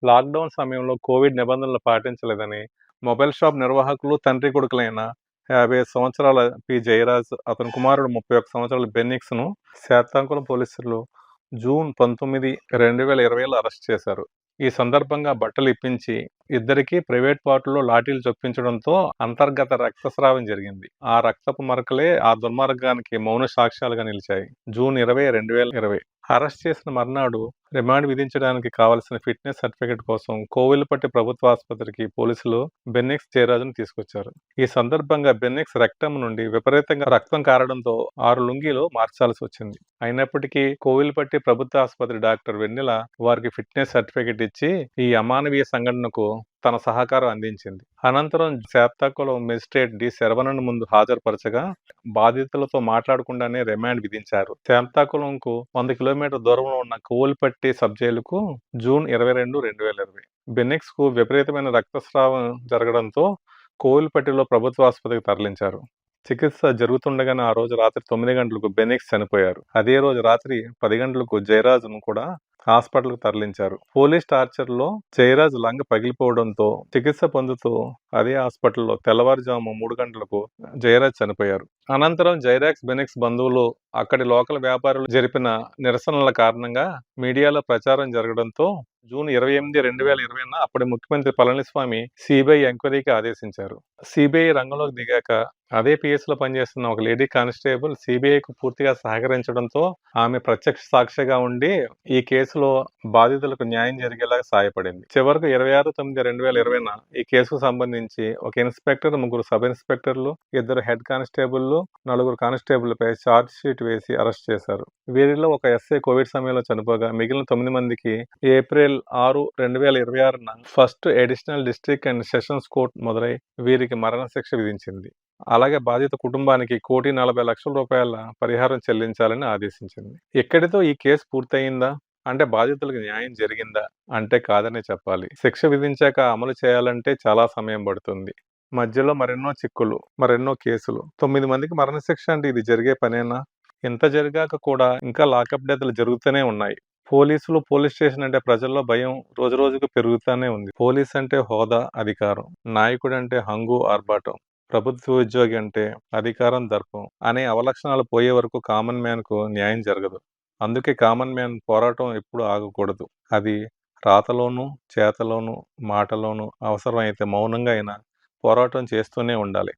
Lockdown సమయంలో Covid నిబంధనలు పాటించలేదని mobile shop నిర్వాహకులు, తండ్రి కొడుకులైన 55 సంవత్సరాల జయరాజ్, అతని కుమారుడు 31 సంవత్సరాల బెన్నిక్స్‌ను శాతాంకుళం పోలీసులు జూన్ 19, 2020లో అరెస్ట్ చేశారు. ఈ సందర్భంగా బట్టలు ఇప్పించి ఇద్దరికీ ప్రైవేట్ పార్టులో లాఠీలు చొప్పించడంతో అంతర్గత రక్తస్రావం జరిగింది. ఆ రక్తపు మరకలే ఆ దుర్మార్గానికి మౌన సాక్ష్యాలుగా నిలిచాయి. జూన్ 20, 2020 అరెస్ట్ చేసిన మర్నాడు రిమాండ్ విధించడానికి కావలసిన ఫిట్నెస్ సర్టిఫికెట్ కోసం కోవిలపట్టి ప్రభుత్వ ఆసుపత్రికి పోలీసులు బెన్నిక్స్ జయరాజును తీసుకొచ్చారు. ఈ సందర్భంగా బెన్నిక్స్ రెక్టమ్ నుండి విపరీతంగా రక్తం కారడంతో 6 లుంగీలు మార్చాల్సి వచ్చింది. అయినప్పటికీ కోవిలపట్టి ప్రభుత్వ ఆసుపత్రి డాక్టర్ వెన్నెల వారికి ఫిట్నెస్ సర్టిఫికెట్ ఇచ్చి ఈ అమానవీయ సంఘటనకు తన సహకారం అందించింది. అనంతరం శాతాంకుళం మెజిస్ట్రేట్ డి శరవణన్ ముందు హాజరుపరచగా బాధితులతో మాట్లాడకుండానే రిమాండ్ విధించారు. శాంతాకుళంకు 100 కిలోమీటర్ల దూరంలో ఉన్న కోవిలపట్టి సబ్ జైలుకు జూన్ 22, 2020 బెన్నిక్స్ కు విపరీతమైన రక్తస్రావం జరగడంతో కోవిలపట్టిలో ప్రభుత్వ ఆసుపత్రికి తరలించారు. చికిత్స జరుగుతుండగానే ఆ రోజు రాత్రి 9 గంటలకు బెన్నిక్స్ చనిపోయారు. అదే రోజు రాత్రి 10 గంటలకు జయరాజును కూడా హాస్పిటల్కు తరలించారు. పోలీస్ టార్చర్లో జయరాజ్ లంగ్ పగిలిపోవడంతో చికిత్స పొందుతూ అదే హాస్పిటల్లో తెల్లవారుజాము 3 గంటలకు జయరాజ్ చనిపోయారు. అనంతరం జైరాక్స్ బెనిక్స్ బంధువులు, అక్కడి లోకల్ వ్యాపారులు జరిపిన నిరసనల కారణంగా మీడియాలో ప్రచారం జరగడంతో జూన్ 28, 2020న అప్పటి ముఖ్యమంత్రి పళనిస్వామి సిబిఐ ఎంక్వైరీకి ఆదేశించారు. సిబిఐ రంగంలోకి దిగాక అదే పిఎస్లో పనిచేస్తున్న ఒక లేడీ కానిస్టేబుల్ సిబిఐకు పూర్తిగా సహకరించడంతో ఆమె ప్రత్యక్ష సాక్షిగా ఉండి ఈ కేసులో బాధితులకు న్యాయం జరిగేలా సహాయపడింది. చివరకు 26/9/2020న ఈ కేసుకు సంబంధించి ఒక ఇన్స్పెక్టర్, 3 సబ్ ఇన్స్పెక్టర్లు, 2 హెడ్ కానిస్టేబుల్లు, 4 కానిస్టేబుల్పై ఛార్జ్ షీట్ వేసి అరెస్ట్ చేశారు. వీరిలో ఒక ఎస్ఐ కోవిడ్ సమయంలో చనిపోగా మిగిలిన 9 మందికి ఏప్రిల్ 6, 2026న first additional district and sessions court మొదలై వీరికి మరణశిక్ష విధించింది. అలాగే బాధిత కుటుంబానికి ₹1,40,00,000 పరిహారం చెల్లించాలని ఆదేశించింది. ఇక్కడితో ఈ కేసు పూర్తయిందా అంటే బాధితులకు న్యాయం జరిగిందా అంటే కాదనే చెప్పాలి. శిక్ష విధించాక అమలు చేయాలంటే చాలా సమయం పడుతుంది. మధ్యలో మరెన్నో చిక్కులు, మరెన్నో కేసులు. 9 మందికి మరణశిక్ష అంటే ఇది జరిగే పనేనా? ఇంత జరిగాక కూడా ఇంకా లాకప్ డెత్లు జరుగుతూనే ఉన్నాయి. పోలీసులు, పోలీస్ స్టేషన్ అంటే ప్రజల్లో భయం రోజురోజుకు పెరుగుతూనే ఉంది. పోలీస్ అంటే హోదా, అధికారం. నాయకుడు అంటే హంగు, ఆర్భాటం. ప్రభుత్వ ఉద్యోగి అంటే అధికారం, దర్పం అనే అవలక్షణాలు పోయే వరకు కామన్ మ్యాన్కు న్యాయం జరగదు. అందుకే కామన్ మ్యాన్ పోరాటం ఎప్పుడు ఆగకూడదు. అది రాతలోనూ, చేతలోనూ, మాటలోనూ, అవసరమైతే మౌనంగా అయినా పోరాటం చేస్తూనే ఉండాలి.